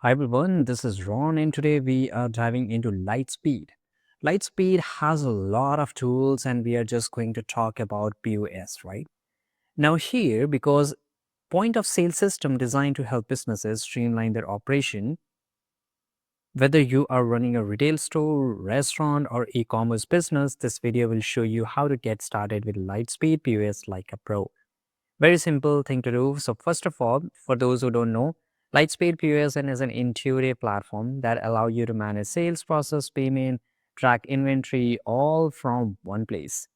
Hi everyone, this is Ron and today we are diving into Lightspeed. Lightspeed has a lot of tools and we are just going to talk about POS, right? Now here, because point of sale system designed to help businesses streamline their operation, whether you are running a retail store, restaurant or e-commerce business, this video will show you how to get started with Lightspeed POS like a pro. Very simple thing to do. So first of all, for those who don't know, Lightspeed POSN is an intuitive platform that allow you to manage sales process, payment, track inventory, all from one place,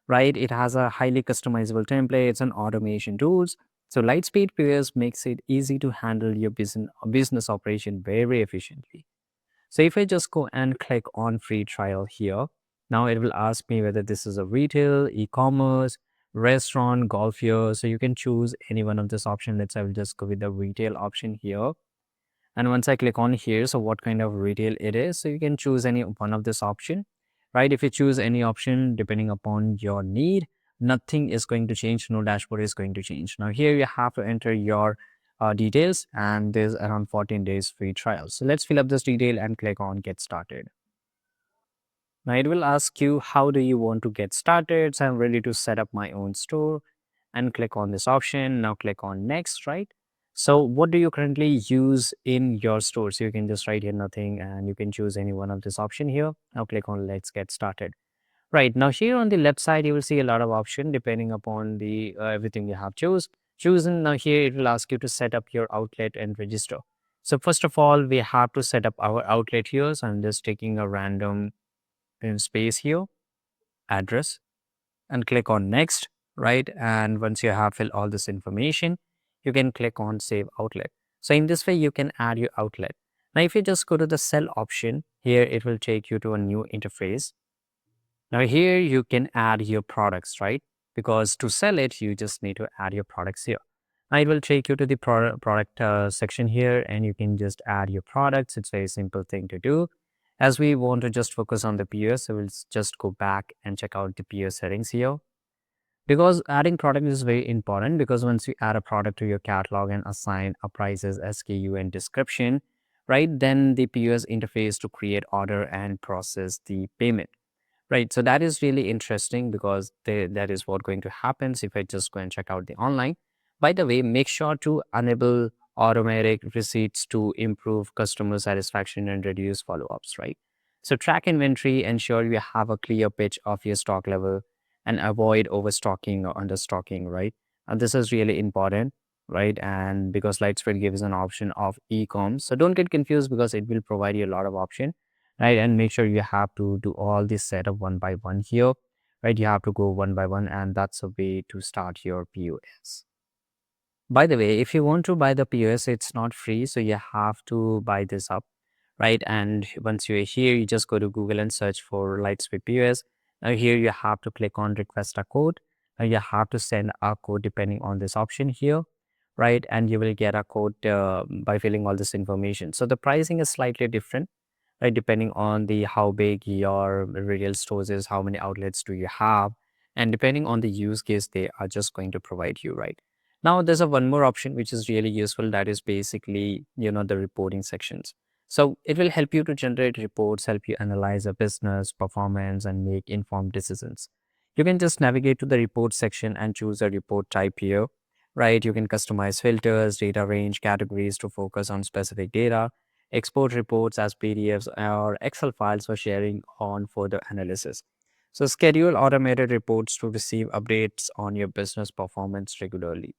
right? It has a highly customizable templates and automation tools. So Lightspeed POS makes it easy to handle your business operation very efficiently. So if I just go and click on free trial here, now it will ask me whether this is a retail, e-commerce, restaurant, golf here. So you can choose any one of this option. Let's say I will just go with the retail option here. And once I click on here, so what kind of retail it is, so you can choose any one of this option, right? If you choose any option, depending upon your need, nothing is going to change. No dashboard is going to change. Now here you have to enter your details and there's around 14 days free trial. So let's fill up this detail and click on get started. Now it will ask you, how do you want to get started? So I'm ready to set up my own store and click on this option. Now click on next, right? So what do you currently use in your store? So you can just write here nothing and you can choose any one of this option here. Now click on let's get started. Right now here on the left side, you will see a lot of option depending upon the everything you have chosen. Now here it will ask you to set up your outlet and register. So first of all, we have to set up our outlet here. So I'm just taking a random space here, address, and click on next, right? And once you have filled all this information, you can click on save outlet. So in this way, you can add your outlet. Now, if you just go to the sell option here, it will take you to a new interface. Now here you can add your products, right? Because to sell it, you just need to add your products here. Now it will take you to the product section here and you can just add your products. It's a very simple thing to do. As we want to just focus on the POS, so we'll just go back and check out the POS settings here. Because adding product is very important because once you add a product to your catalog and assign a prices, SKU and description, right, then the POS interface to create order and process the payment. Right. So that is really interesting because that is what going to happen if I just go and check out the online. By the way, make sure to enable automatic receipts to improve customer satisfaction and reduce follow-ups, right? So track inventory, ensure you have a clear pitch of your stock level and avoid overstocking or understocking, right? And this is really important, right? And because Lightspeed gives an option of e-com. So don't get confused because it will provide you a lot of option, right? And make sure you have to do all this setup one by one here, right? You have to go one by one, and that's a way to start your POS. By the way, if you want to buy the POS, it's not free, so you have to buy this up, right? And once you're here, you just go to Google and search for Lightspeed POS. Now here you have to click on request a code. Now you have to send a code depending on this option here, right? And you will get a code by filling all this information. So the pricing is slightly different, right? Depending on the how big your retail stores is, how many outlets do you have, and depending on the use case, they are just going to provide you, right? Now there's a one more option which is really useful. That is basically, the reporting sections. So it will help you to generate reports, help you analyze a business performance and make informed decisions. You can just navigate to the report section and choose a report type here, right? You can customize filters, data range, categories to focus on specific data, export reports as PDFs or Excel files for sharing on further analysis. So schedule automated reports to receive updates on your business performance regularly.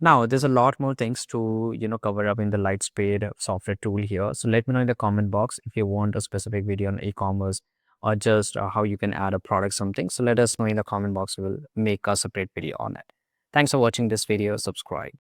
Now, there's a lot more things to, cover up in the Lightspeed software tool here. So let me know in the comment box if you want a specific video on e-commerce or just how you can add a product something. So let us know in the comment box. We'll make a separate video on it. Thanks for watching this video. Subscribe.